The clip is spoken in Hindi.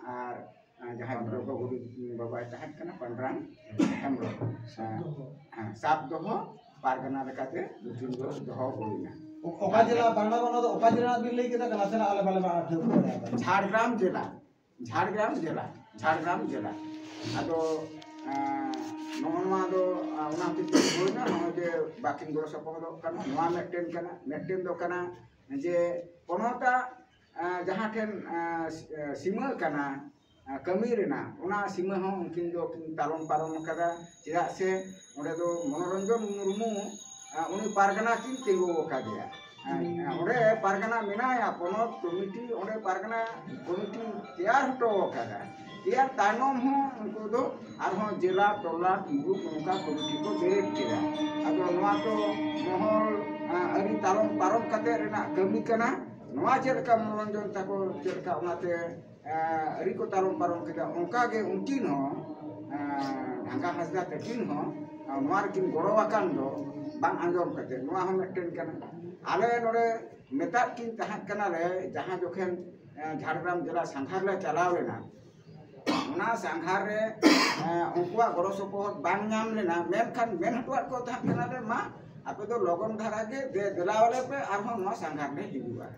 और जहाँ गुरु बाबा तहत कना पंडरान हेमरो साब दोहो पारगना लेकाते मिटिंग दो दोहो होइना ओका जिला बांडा बनो तो ओका जिला बिल लेके ता कना से आले बाले बा ठेक झारग्राम जिला आदो नोनवा दो उना पिते होइना नो जे बाकिन गरो सपोदो कना नोवा मेटेन दो कना जे पोनोता जहाँ ठेन सीमा कना कमी रेना उना सीमा हो उनकिन दो तालम पारम कदा चेदा से ओडे दो मनोरंजन मुर्मू उनी पारगना किन तेगो कादिया ओडे पारगना मेनाया पोनोत कमिटी ओडे पारगना कमिटी तैयार हटो कदा तैयार तानम हो उनको दो आरो जिला टोला ग्रुप उनका कमिटी को बेरेट केदा आदो नोआ तो महल अरी तालम पारम कते रेना कमी कना नोआ चेलका मनोरंजन ताको चेलका उनाते अरी को तालम पारम केदा उनका के उनकिन हो ढांगा हसदा तकिन हो नोआ किन गड़ोवाकान दो बांग आंजम कते नोआ हो मेटेन कना आले नोडे मेता किन तहां कना रे जहां जोखेन झारग्राम जिला संघार ले चलावेना उना संघार रे उनकुआ गड़ो सपोहत बांग नाम लेना मेनखान मेन हटुआ को तहां कना रे मा आपे दो लगन धारा के दे दिलावले पे आरो नोआ संघार ने हिजुआ।